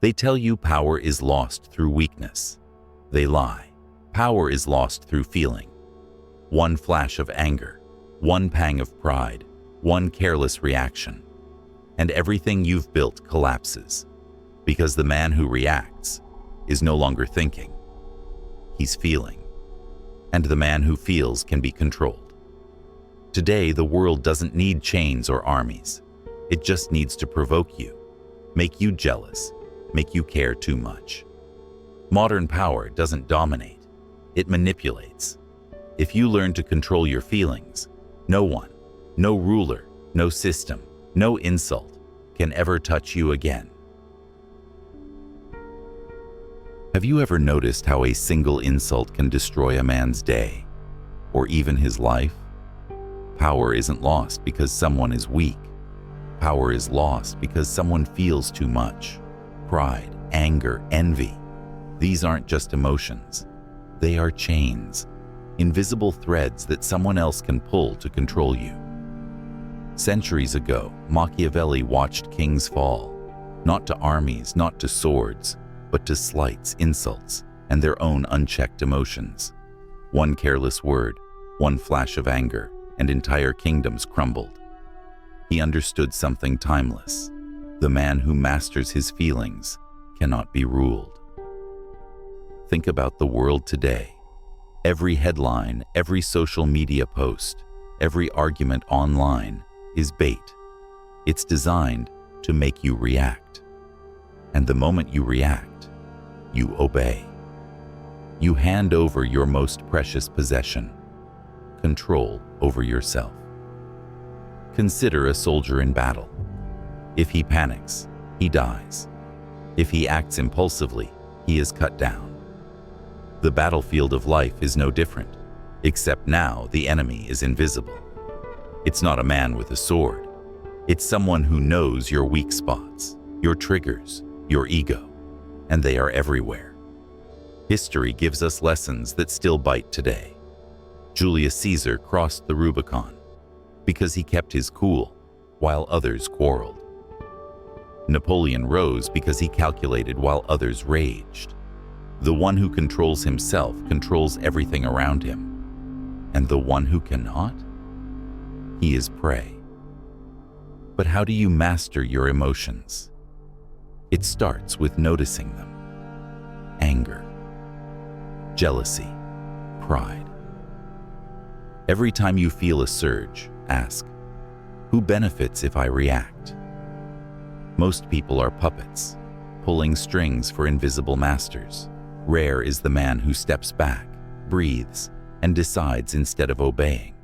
They tell you power is lost through weakness. They lie. Power is lost through feeling. One flash of anger, one pang of pride, one careless reaction, and everything you've built collapses. Because the man who reacts is no longer thinking. He's feeling. And the man who feels can be controlled. Today, the world doesn't need chains or armies. It just needs to provoke you, make you jealous, make you care too much. Modern power doesn't dominate. It manipulates. If you learn to control your feelings, no one, no ruler, no system, no insult can ever touch you again. Have you ever noticed how a single insult can destroy a man's day, or even his life? Power isn't lost because someone is weak. Power is lost because someone feels too much. Pride, anger, envy. These aren't just emotions. They are chains, invisible threads that someone else can pull to control you. Centuries ago, Machiavelli watched kings fall, not to armies, not to swords, but to slights, insults, and their own unchecked emotions. One careless word, one flash of anger, and entire kingdoms crumbled. He understood something timeless. The man who masters his feelings cannot be ruled. Think about the world today. Every headline, every social media post, every argument online is bait. It's designed to make you react. And the moment you react, you obey. You hand over your most precious possession, control over yourself. Consider a soldier in battle. If he panics, he dies. If he acts impulsively, he is cut down. The battlefield of life is no different, except now the enemy is invisible. It's not a man with a sword. It's someone who knows your weak spots, your triggers, your ego, and they are everywhere. History gives us lessons that still bite today. Julius Caesar crossed the Rubicon because he kept his cool while others quarreled. Napoleon rose because he calculated while others raged. The one who controls himself controls everything around him. And the one who cannot? He is prey. But how do you master your emotions? It starts with noticing them. Anger, jealousy, pride. Every time you feel a surge, ask, who benefits if I react? Most people are puppets, pulling strings for invisible masters. Rare is the man who steps back, breathes, and decides instead of obeying.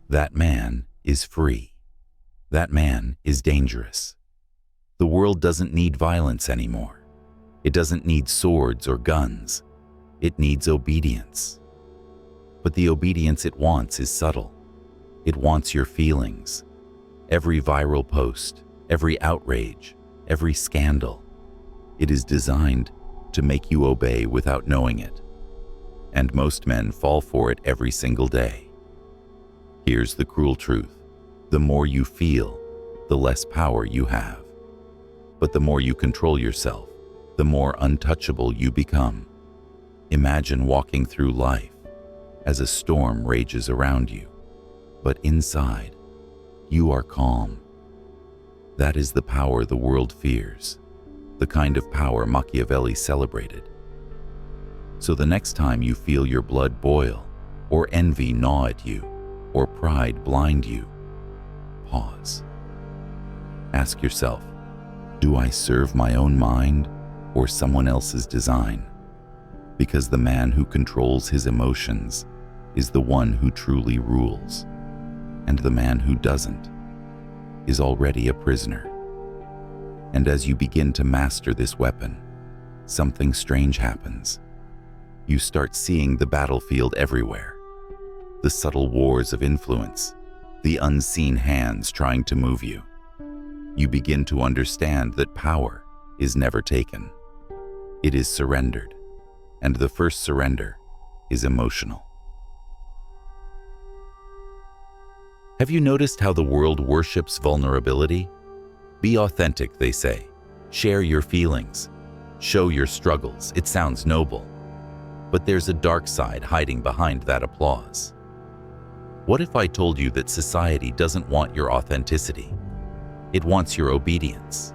That man is free. That man is dangerous. The world doesn't need violence anymore. It doesn't need swords or guns. It needs obedience. But the obedience it wants is subtle. It wants your feelings. Every viral post, every outrage, every scandal. It is designed to make you obey without knowing it. And most men fall for it every single day. Here's the cruel truth. The more you feel, the less power you have. But the more you control yourself, the more untouchable you become. Imagine walking through life as a storm rages around you, but inside, you are calm. That is the power the world fears, the kind of power Machiavelli celebrated. So the next time you feel your blood boil, or envy gnaw at you, or pride blind you, pause. Ask yourself, do I serve my own mind or someone else's design? Because the man who controls his emotions is the one who truly rules, and the man who doesn't is already a prisoner. And as you begin to master this weapon, something strange happens. You start seeing the battlefield everywhere, the subtle wars of influence, the unseen hands trying to move you. You begin to understand that power is never taken. It is surrendered, and the first surrender is emotional. Have you noticed how the world worships vulnerability? Be authentic, they say. Share your feelings. Show your struggles. It sounds noble. But there's a dark side hiding behind that applause. What if I told you that society doesn't want your authenticity? It wants your obedience.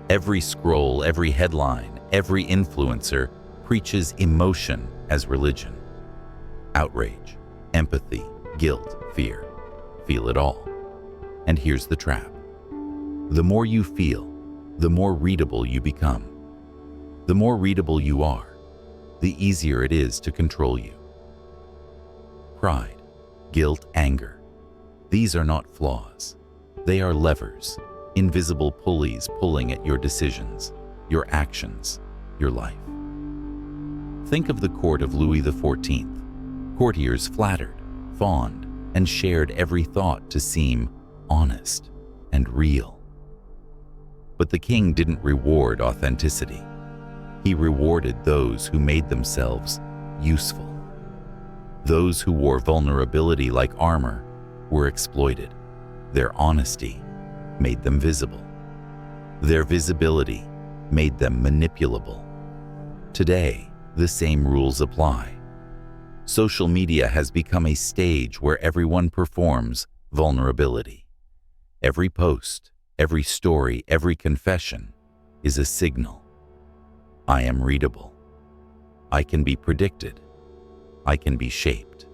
Every scroll, every headline, every influencer preaches emotion as religion. Outrage, empathy, guilt, fear. Feel it all. And here's the trap. The more you feel, the more readable you become. The more readable you are, the easier it is to control you. Pride, guilt, anger. These are not flaws. They are levers, invisible pulleys pulling at your decisions, your actions, your life. Think of the court of Louis XIV. Courtiers flattered, fawned, and shared every thought to seem honest and real. But the king didn't reward authenticity. He rewarded those who made themselves useful. Those who wore vulnerability like armor were exploited. Their honesty made them visible. Their visibility made them manipulable. Today, the same rules apply. Social media has become a stage where everyone performs vulnerability. Every post, every story, every confession is a signal. I am readable. I can be predicted. I can be shaped.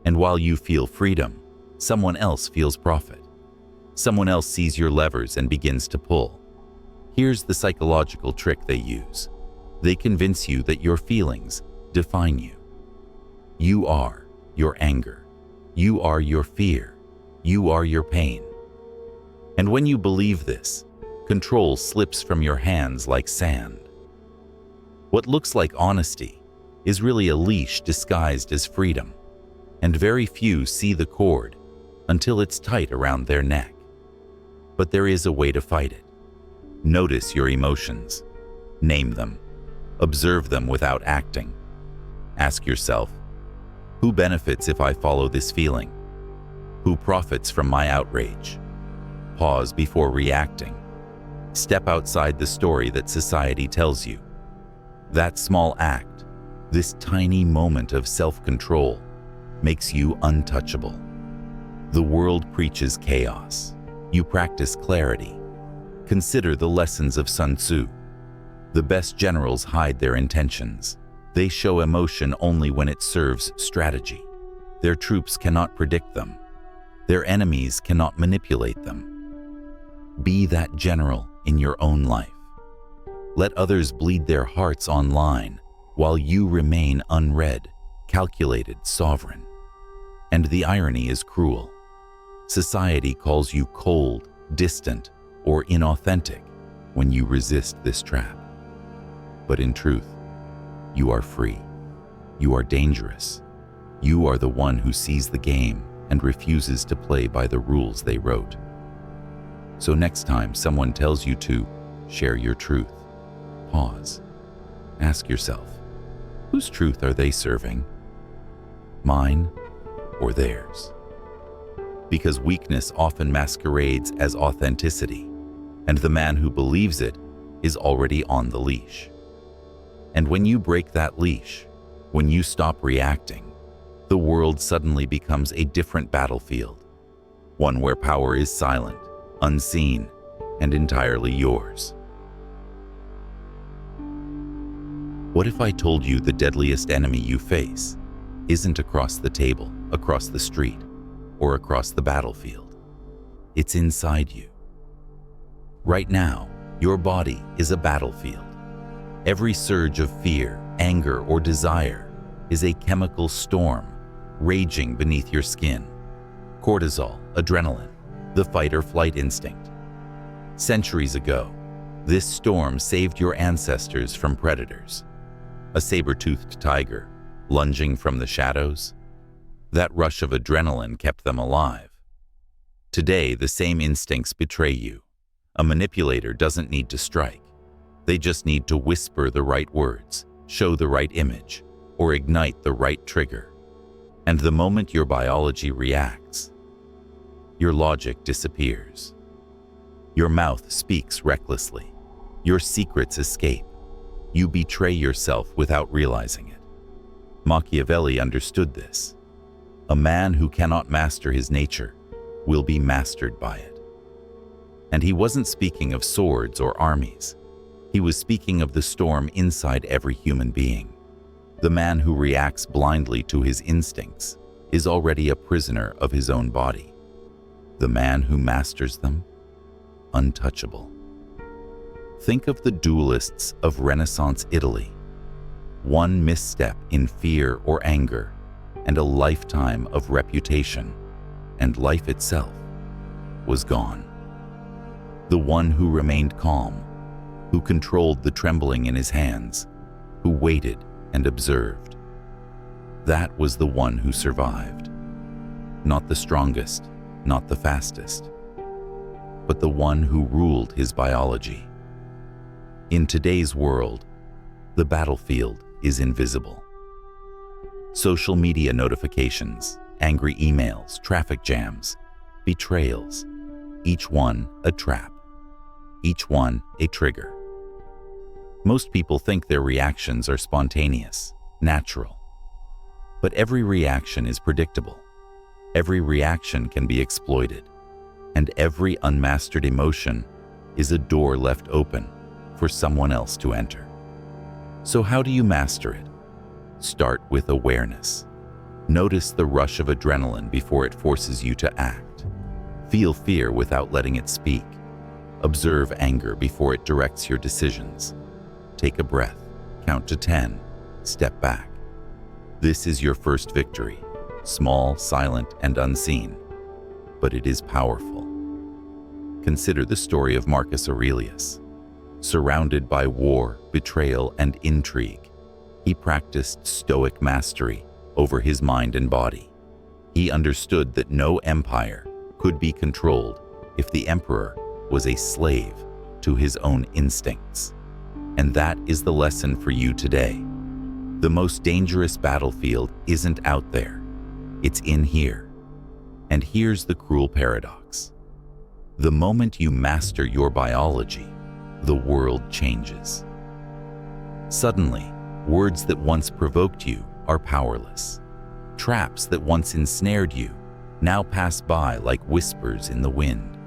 And while you feel freedom, someone else feels profit. Someone else sees your levers and begins to pull. Here's the psychological trick they use. They convince you that your feelings define you. You are your anger. You are your fear. You are your pain. And when you believe this, control slips from your hands like sand. What looks like honesty is really a leash disguised as freedom, and very few see the cord until it's tight around their neck. But there is a way to fight it. Notice your emotions. Name them. Observe them without acting. Ask yourself, who benefits if I follow this feeling? Who profits from my outrage? Pause before reacting. Step outside the story that society tells you. That small act, this tiny moment of self-control, makes you untouchable. The world preaches chaos. You practice clarity. Consider the lessons of Sun Tzu. The best generals hide their intentions. They show emotion only when it serves strategy. Their troops cannot predict them. Their enemies cannot manipulate them. Be that general in your own life. Let others bleed their hearts online while you remain unread, calculated, sovereign. And the irony is cruel. Society calls you cold, distant, or inauthentic when you resist this trap. But in truth, you are free. You are dangerous. You are the one who sees the game and refuses to play by the rules they wrote. So next time someone tells you to share your truth, pause. Ask yourself, whose truth are they serving? Mine or theirs? Because weakness often masquerades as authenticity, and the man who believes it is already on the leash. And when you break that leash, when you stop reacting, the world suddenly becomes a different battlefield, one where power is silent, unseen, and entirely yours. What if I told you the deadliest enemy you face isn't across the table, across the street, or across the battlefield? It's inside you. Right now, your body is a battlefield. Every surge of fear, anger, or desire is a chemical storm raging beneath your skin. Cortisol, adrenaline, the fight-or-flight instinct. Centuries ago, this storm saved your ancestors from predators. A saber-toothed tiger lunging from the shadows. That rush of adrenaline kept them alive. Today, the same instincts betray you. A manipulator doesn't need to strike. They just need to whisper the right words, show the right image, or ignite the right trigger. And the moment your biology reacts, your logic disappears. Your mouth speaks recklessly. Your secrets escape. You betray yourself without realizing it. Machiavelli understood this. A man who cannot master his nature will be mastered by it. And he wasn't speaking of swords or armies. He was speaking of the storm inside every human being. The man who reacts blindly to his instincts is already a prisoner of his own body. The man who masters them, untouchable. Think of the duelists of Renaissance Italy. One misstep in fear or anger, and a lifetime of reputation, and life itself was gone. The one who remained calm, who controlled the trembling in his hands, who waited and observed. That was the one who survived. Not the strongest, not the fastest, but the one who ruled his biology. In today's world, the battlefield is invisible. Social media notifications, angry emails, traffic jams, betrayals, each one a trap, each one a trigger. Most people think their reactions are spontaneous, natural. But every reaction is predictable. Every reaction can be exploited. And every unmastered emotion is a door left open for someone else to enter. So how do you master it? Start with awareness. Notice the rush of adrenaline before it forces you to act. Feel fear without letting it speak. Observe anger before it directs your decisions. Take a breath, count to 10, step back. This is your first victory, small, silent, and unseen, but it is powerful. Consider the story of Marcus Aurelius. Surrounded by war, betrayal, and intrigue, he practiced Stoic mastery over his mind and body. He understood that no empire could be controlled if the emperor was a slave to his own instincts. And that is the lesson for you today. The most dangerous battlefield isn't out there, it's in here. And here's the cruel paradox. The moment you master your biology, the world changes. Suddenly, words that once provoked you are powerless. Traps that once ensnared you now pass by like whispers in the wind.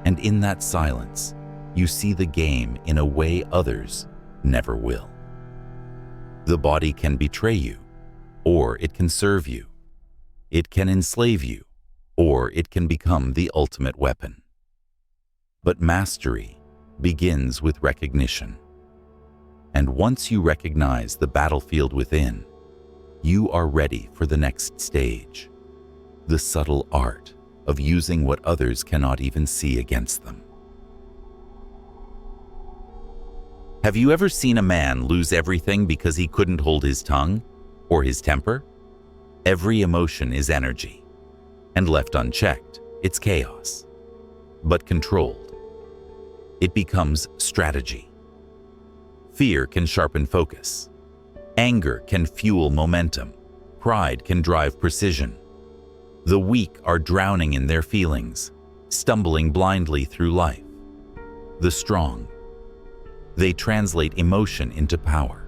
And in that silence, you see the game in a way others never will. The body can betray you, or it can serve you. It can enslave you, or it can become the ultimate weapon. But mastery begins with recognition. And once you recognize the battlefield within, you are ready for the next stage, the subtle art of using what others cannot even see against them. Have you ever seen a man lose everything because he couldn't hold his tongue or his temper? Every emotion is energy, and left unchecked, it's chaos. But controlled, it becomes strategy. Fear can sharpen focus. Anger can fuel momentum. Pride can drive precision. The weak are drowning in their feelings, stumbling blindly through life. The strong, they translate emotion into power.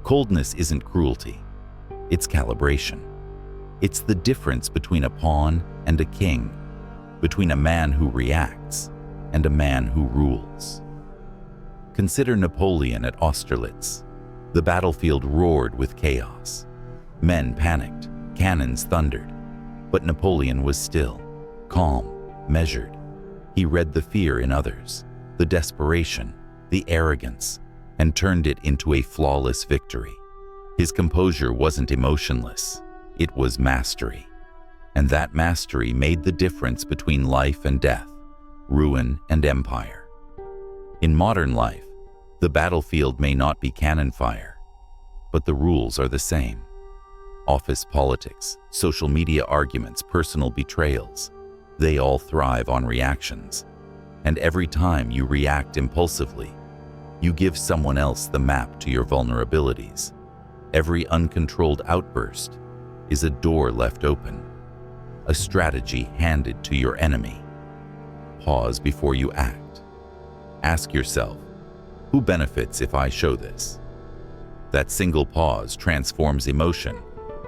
Coldness isn't cruelty, it's calibration. It's the difference between a pawn and a king, between a man who reacts and a man who rules. Consider Napoleon at Austerlitz. The battlefield roared with chaos. Men panicked, cannons thundered, but Napoleon was still, calm, measured. He read the fear in others, the desperation, the arrogance, and turned it into a flawless victory. His composure wasn't emotionless, it was mastery. And that mastery made the difference between life and death, ruin and empire. In modern life, the battlefield may not be cannon fire, but the rules are the same. Office politics, social media arguments, personal betrayals, they all thrive on reactions. And every time you react impulsively, you give someone else the map to your vulnerabilities. Every uncontrolled outburst is a door left open, a strategy handed to your enemy. Pause before you act. Ask yourself, who benefits if I show this? That single pause transforms emotion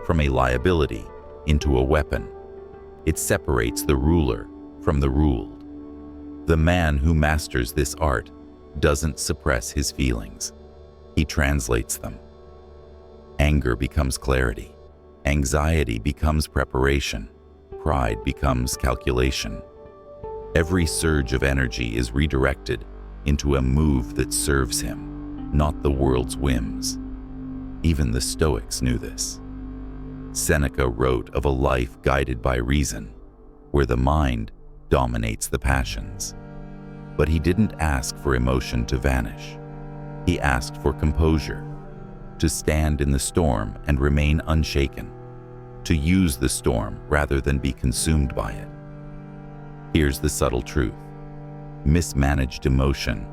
from a liability into a weapon. It separates the ruler from the ruled. The man who masters this art doesn't suppress his feelings. He translates them. Anger becomes clarity. Anxiety becomes preparation. Pride becomes calculation. Every surge of energy is redirected into a move that serves him, not the world's whims. Even the Stoics knew this. Seneca wrote of a life guided by reason, where the mind dominates the passions. But he didn't ask for emotion to vanish. He asked for composure, to stand in the storm and remain unshaken, to use the storm rather than be consumed by it. Here's the subtle truth. Mismanaged emotion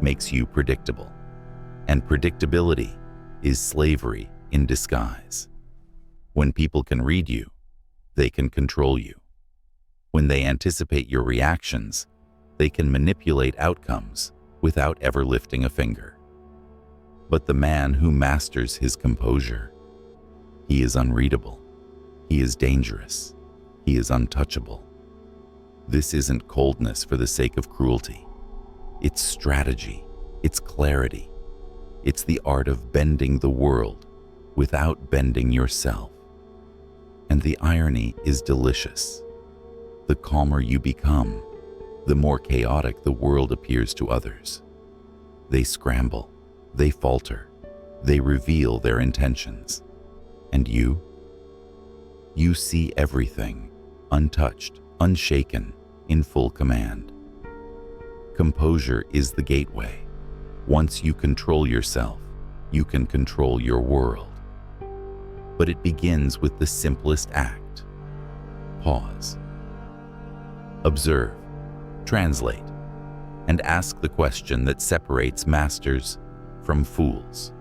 makes you predictable, and predictability is slavery in disguise. When people can read you, they can control you. When they anticipate your reactions, they can manipulate outcomes without ever lifting a finger. But the man who masters his composure, he is unreadable, he is dangerous, he is untouchable. This isn't coldness for the sake of cruelty. It's strategy, it's clarity. It's the art of bending the world without bending yourself. And the irony is delicious. The calmer you become, the more chaotic the world appears to others. They scramble, they falter, they reveal their intentions. And you see everything, untouched, unshaken, in full command. Composure is the gateway. Once you control yourself, you can control your world. But it begins with the simplest act. Pause. Observe, translate, and ask the question that separates masters from fools.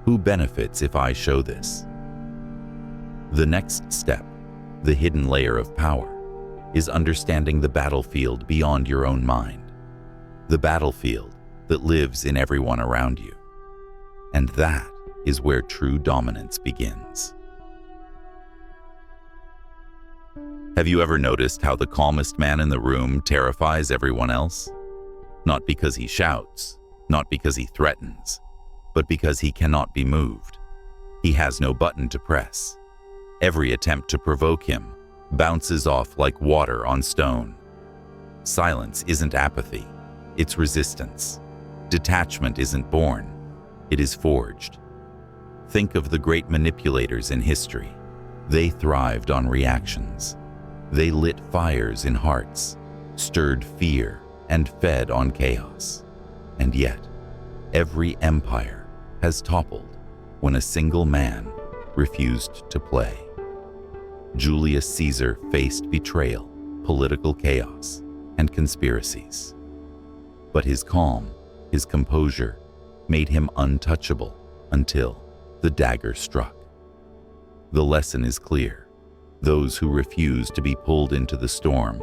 Who benefits if I show this? The next step, the hidden layer of power, is understanding the battlefield beyond your own mind. The battlefield that lives in everyone around you. And that is where true dominance begins. Have you ever noticed how the calmest man in the room terrifies everyone else? Not because he shouts, not because he threatens, but because he cannot be moved. He has no button to press. Every attempt to provoke him bounces off like water on stone. Silence isn't apathy, it's resistance. Detachment isn't born, it is forged. Think of the great manipulators in history. They thrived on reactions. They lit fires in hearts, stirred fear, and fed on chaos. And yet, every empire has toppled when a single man refused to play. Julius Caesar faced betrayal, political chaos, and conspiracies. But his calm, his composure, made him untouchable until the dagger struck. The lesson is clear. Those who refuse to be pulled into the storm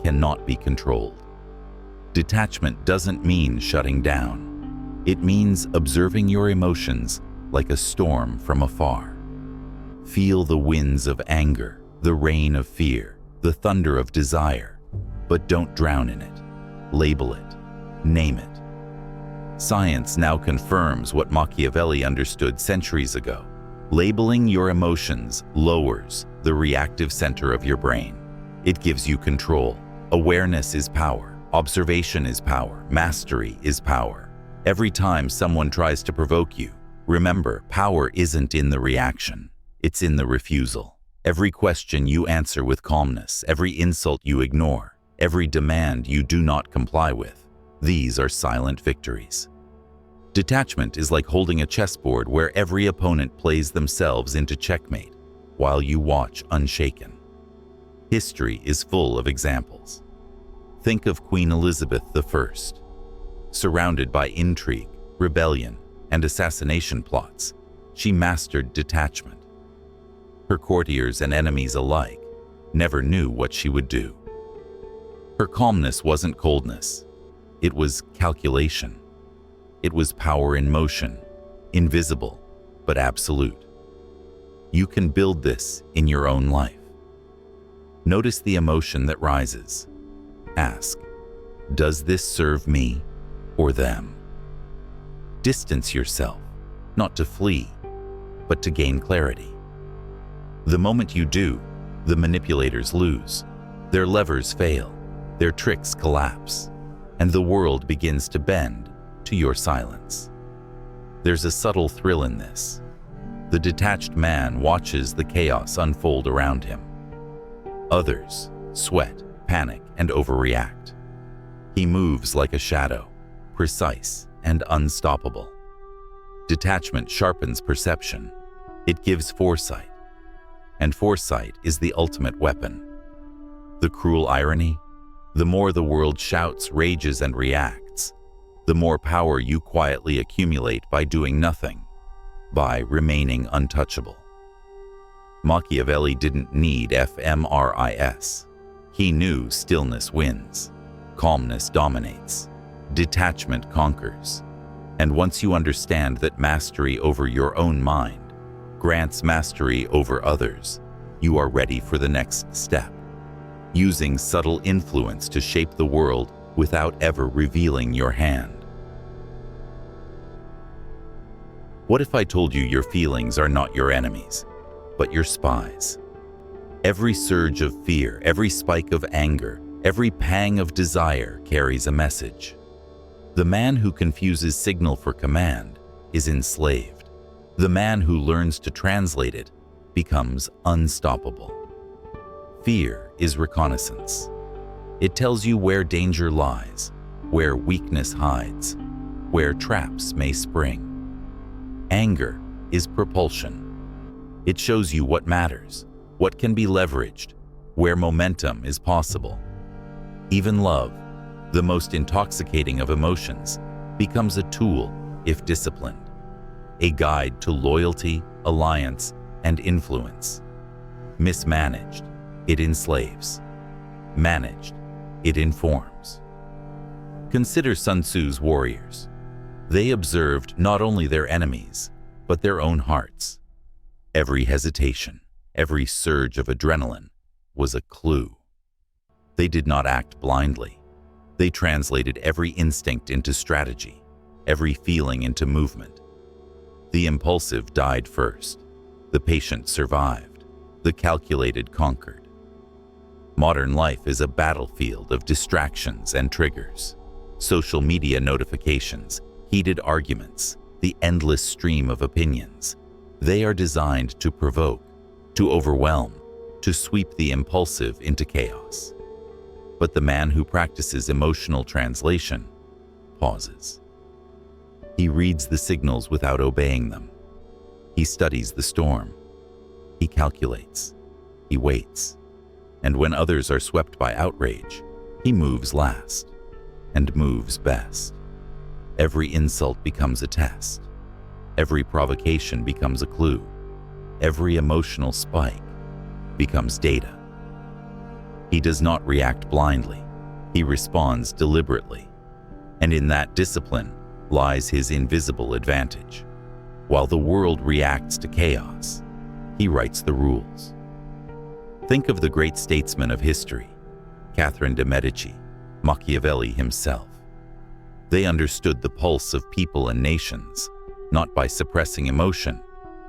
cannot be controlled. Detachment doesn't mean shutting down. It means observing your emotions like a storm from afar. Feel the winds of anger, the rain of fear, the thunder of desire, but don't drown in it. Label it. Name it. Science now confirms what Machiavelli understood centuries ago. Labeling your emotions lowers the reactive center of your brain. It gives you control. Awareness is power. Observation is power. Mastery is power. Every time someone tries to provoke you, remember, power isn't in the reaction. It's in the refusal. Every question you answer with calmness, every insult you ignore, every demand you do not comply with, these are silent victories. Detachment is like holding a chessboard where every opponent plays themselves into checkmate while you watch unshaken. History is full of examples. Think of Queen Elizabeth I. Surrounded by intrigue, rebellion, and assassination plots, she mastered detachment. Her courtiers and enemies alike never knew what she would do. Her calmness wasn't coldness. It was calculation. It was power in motion, invisible but absolute. You can build this in your own life. Notice the emotion that rises. Ask, does this serve me or them? Distance yourself, not to flee, but to gain clarity. The moment you do, the manipulators lose, their levers fail, their tricks collapse, and the world begins to bend to your silence. There's a subtle thrill in this. The detached man watches the chaos unfold around him. Others sweat, panic, and overreact. He moves like a shadow, precise and unstoppable. Detachment sharpens perception. It gives foresight. And foresight is the ultimate weapon. The cruel irony? The more the world shouts, rages, and reacts, the more power you quietly accumulate by doing nothing, by remaining untouchable. Machiavelli didn't need fMRIS. He knew stillness wins, calmness dominates, detachment conquers. And once you understand that mastery over your own mind grants mastery over others, you are ready for the next step, using subtle influence to shape the world without ever revealing your hand. What if I told you your feelings are not your enemies, but your spies? Every surge of fear, every spike of anger, every pang of desire carries a message. The man who confuses signal for command is enslaved. The man who learns to translate it becomes unstoppable. Fear is reconnaissance. It tells you where danger lies, where weakness hides, where traps may spring. Anger is propulsion. It shows you what matters, what can be leveraged, where momentum is possible. Even love, the most intoxicating of emotions, becomes a tool if disciplined, a guide to loyalty, alliance, and influence. Mismanaged, it enslaves. Managed, it informs. Consider Sun Tzu's warriors. They observed not only their enemies, but their own hearts. Every hesitation, every surge of adrenaline was a clue. They did not act blindly. They translated every instinct into strategy, every feeling into movement. The impulsive died first. The patient survived. The calculated conquered. Modern life is a battlefield of distractions and triggers. Social media notifications, heated arguments, the endless stream of opinions. They are designed to provoke, to overwhelm, to sweep the impulsive into chaos. But the man who practices emotional translation pauses. He reads the signals without obeying them. He studies the storm. He calculates. He waits. And when others are swept by outrage, he moves last and moves best. Every insult becomes a test. Every provocation becomes a clue. Every emotional spike becomes data. He does not react blindly. He responds deliberately. And in that discipline lies his invisible advantage. While the world reacts to chaos, he writes the rules. Think of the great statesmen of history, Catherine de' Medici, Machiavelli himself. They understood the pulse of people and nations, not by suppressing emotion,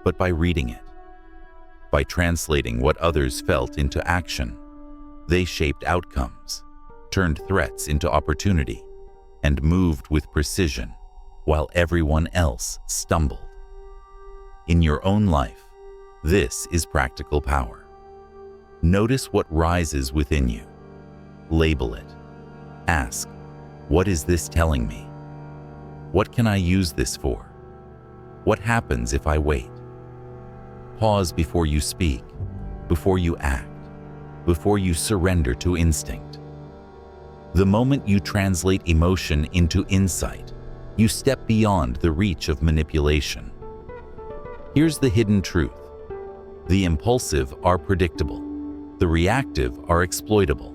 but by reading it. By translating what others felt into action, they shaped outcomes, turned threats into opportunity, and moved with precision while everyone else stumbled. In your own life, this is practical power. Notice what rises within you. Label it. Ask, what is this telling me? What can I use this for? What happens if I wait? Pause before you speak, before you act, before you surrender to instinct. The moment you translate emotion into insight, you step beyond the reach of manipulation. Here's the hidden truth. The impulsive are predictable. The reactive are exploitable.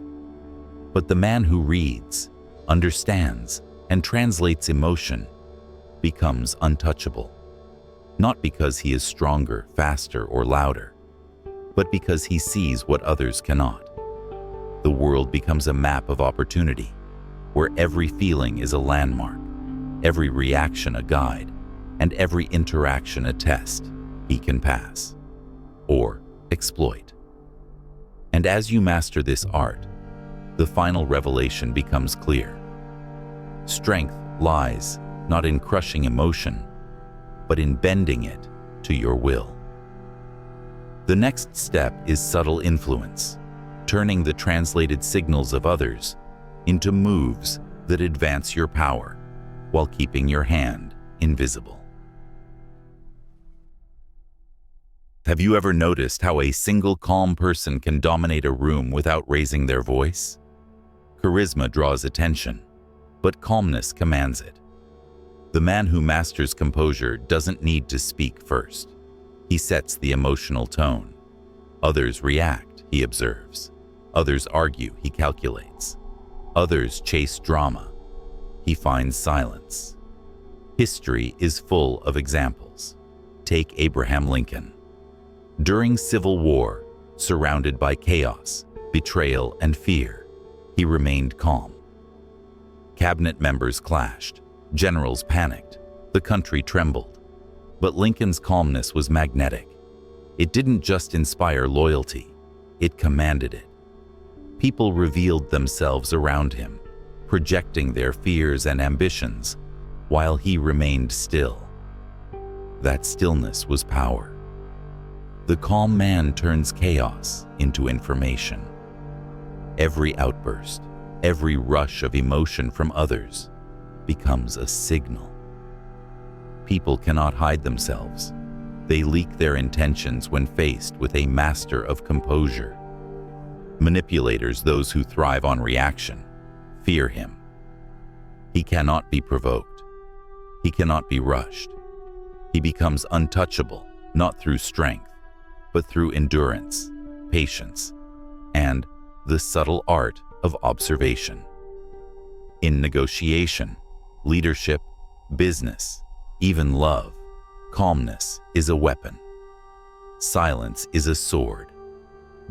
But the man who reads, understands, and translates emotion, becomes untouchable. Not because he is stronger, faster, or louder, but because he sees what others cannot. The world becomes a map of opportunity, where every feeling is a landmark, every reaction a guide, and every interaction a test he can pass or exploit. And as you master this art, the final revelation becomes clear. Strength lies not in crushing emotion, but in bending it to your will. The next step is subtle influence, turning the translated signals of others into moves that advance your power while keeping your hand invisible. Have you ever noticed how a single calm person can dominate a room without raising their voice? Charisma draws attention, but calmness commands it. The man who masters composure doesn't need to speak first. He sets the emotional tone. Others react, he observes. Others argue, he calculates. Others chase drama. He finds silence. History is full of examples. Take Abraham Lincoln. During Civil War, surrounded by chaos, betrayal, and fear, he remained calm. Cabinet members clashed. Generals panicked. The country trembled. But Lincoln's calmness was magnetic. It didn't just inspire loyalty, it commanded it. People revealed themselves around him, projecting their fears and ambitions, while he remained still. That stillness was power. The calm man turns chaos into information. Every outburst, every rush of emotion from others becomes a signal. People cannot hide themselves. They leak their intentions when faced with a master of composure. Manipulators, those who thrive on reaction, fear him. He cannot be provoked. He cannot be rushed. He becomes untouchable, not through strength, but through endurance, patience, and the subtle art of observation. In negotiation, leadership, business, even love, calmness is a weapon. Silence is a sword.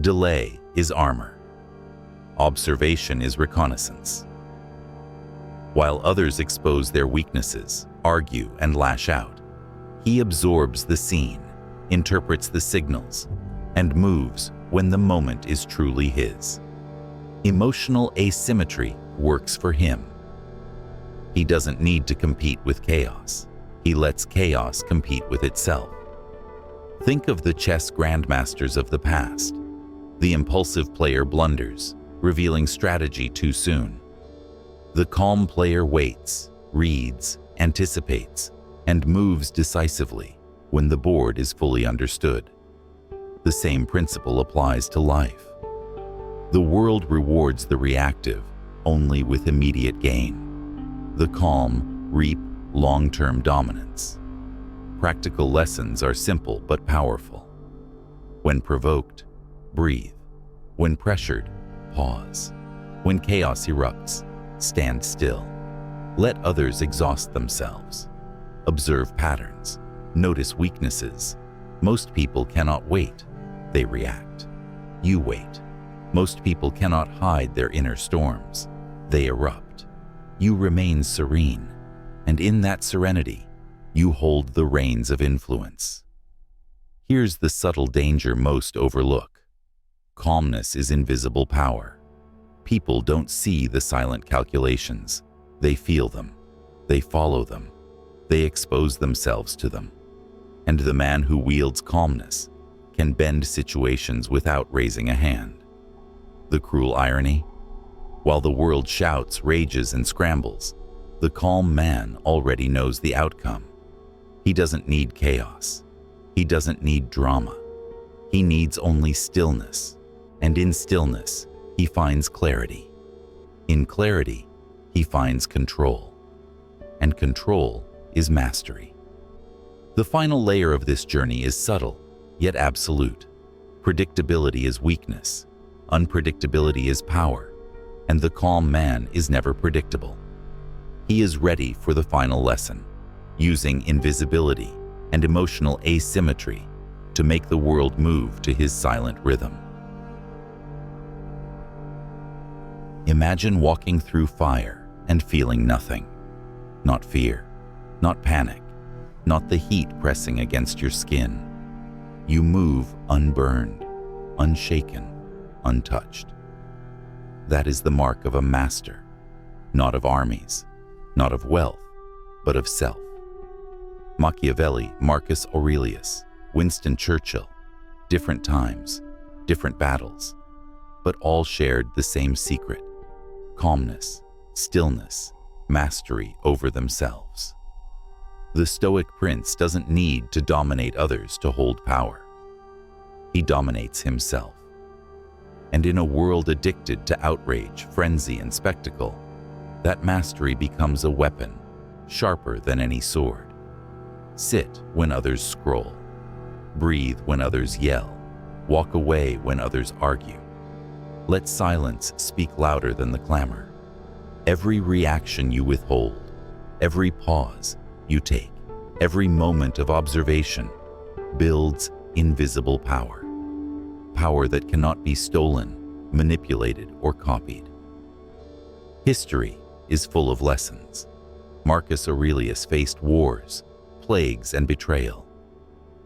Delay is armor. Observation is reconnaissance. While others expose their weaknesses, argue, and lash out, he absorbs the scene, interprets the signals, and moves when the moment is truly his. Emotional asymmetry works for him. He doesn't need to compete with chaos. He lets chaos compete with itself. Think of the chess grandmasters of the past. The impulsive player blunders, revealing strategy too soon. The calm player waits, reads, anticipates, and moves decisively when the board is fully understood. The same principle applies to life. The world rewards the reactive only with immediate gain. The calm reap long-term dominance. Practical lessons are simple but powerful. When provoked, breathe. When pressured, pause. When chaos erupts, stand still. Let others exhaust themselves. Observe patterns. Notice weaknesses. Most people cannot wait. They react. You wait. Most people cannot hide their inner storms. They erupt. You remain serene. And in that serenity, you hold the reins of influence. Here's the subtle danger most overlook. Calmness is invisible power. People don't see the silent calculations. They feel them. They follow them. They expose themselves to them. And the man who wields calmness can bend situations without raising a hand. The cruel irony? While the world shouts, rages, and scrambles, the calm man already knows the outcome. He doesn't need chaos. He doesn't need drama. He needs only stillness. And in stillness, he finds clarity. In clarity, he finds control. And control is mastery. The final layer of this journey is subtle, yet absolute. Predictability is weakness. Unpredictability is power. And the calm man is never predictable. He is ready for the final lesson, using invisibility and emotional asymmetry to make the world move to his silent rhythm. Imagine walking through fire and feeling nothing. Not fear, not panic, not the heat pressing against your skin. You move unburned, unshaken, untouched. That is the mark of a master, not of armies, not of wealth, but of self. Machiavelli, Marcus Aurelius, Winston Churchill, different times, different battles, but all shared the same secret: calmness, stillness, mastery over themselves. The Stoic prince doesn't need to dominate others to hold power. He dominates himself. And in a world addicted to outrage, frenzy, and spectacle, that mastery becomes a weapon, sharper than any sword. Sit when others scroll. Breathe when others yell. Walk away when others argue. Let silence speak louder than the clamor. Every reaction you withhold, every pause you take, every moment of observation builds invisible power. Power that cannot be stolen, manipulated, or copied. History is full of lessons. Marcus Aurelius faced wars, plagues, and betrayal.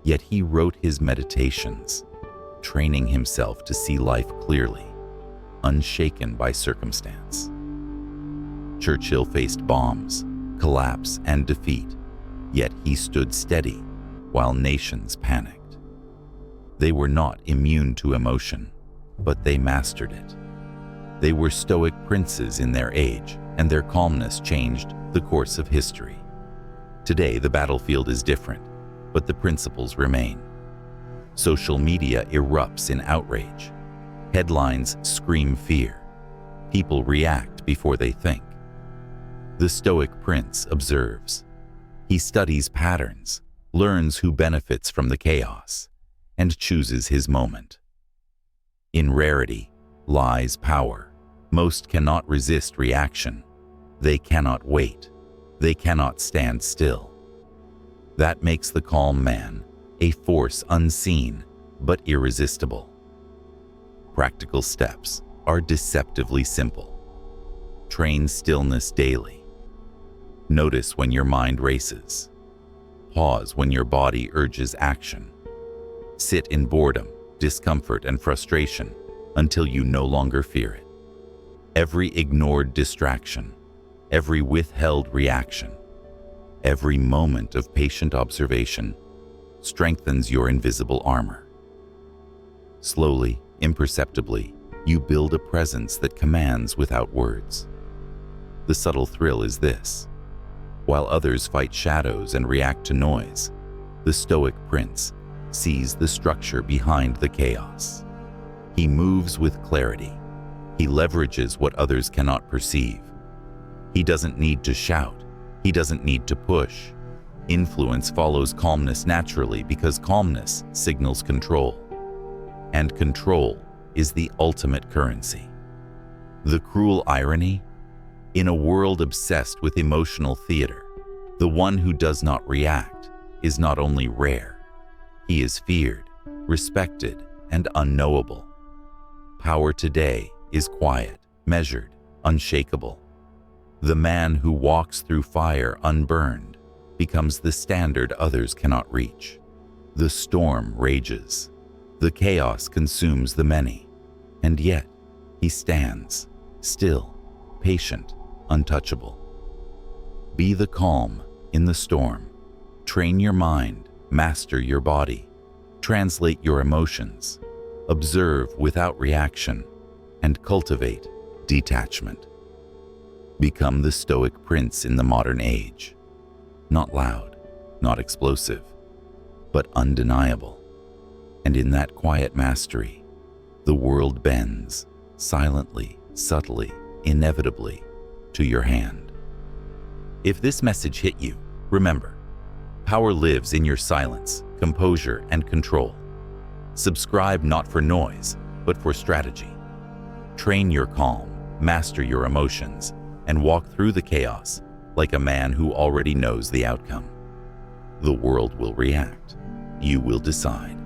Yet he wrote his meditations, training himself to see life clearly, unshaken by circumstance. Churchill faced bombs, collapse, and defeat, yet he stood steady while nations panicked. They were not immune to emotion, but they mastered it. They were Stoic princes in their age, and their calmness changed the course of history. Today, the battlefield is different, but the principles remain. Social media erupts in outrage. Headlines scream fear. People react before they think. The Stoic prince observes. He studies patterns, learns who benefits from the chaos, and chooses his moment. In rarity lies power. Most cannot resist reaction. They cannot wait. They cannot stand still. That makes the calm man a force unseen but irresistible. Practical steps are deceptively simple. Train stillness daily. Notice when your mind races. Pause when your body urges action. Sit in boredom, discomfort, and frustration until you no longer fear it. Every ignored distraction, every withheld reaction, every moment of patient observation strengthens your invisible armor. Slowly, imperceptibly, you build a presence that commands without words. The subtle thrill is this: while others fight shadows and react to noise, the Stoic prince sees the structure behind the chaos. He moves with clarity. He leverages what others cannot perceive. He doesn't need to shout. He doesn't need to push. Influence follows calmness naturally because calmness signals control. And control is the ultimate currency. The cruel irony? In a world obsessed with emotional theater, the one who does not react is not only rare, he is feared, respected, and unknowable. Power today is quiet, measured, unshakable. The man who walks through fire unburned becomes the standard others cannot reach. The storm rages. The chaos consumes the many. And yet, he stands, still, patient, untouchable. Be the calm in the storm. Train your mind, master your body, translate your emotions, observe without reaction, and cultivate detachment. Become the Stoic prince in the modern age. Not loud, not explosive, but undeniable. And in that quiet mastery, the world bends, silently, subtly, inevitably, to your hand. If this message hit you, remember, power lives in your silence, composure, and control. Subscribe not for noise, but for strategy. Train your calm, master your emotions, and walk through the chaos like a man who already knows the outcome. The world will react. You will decide.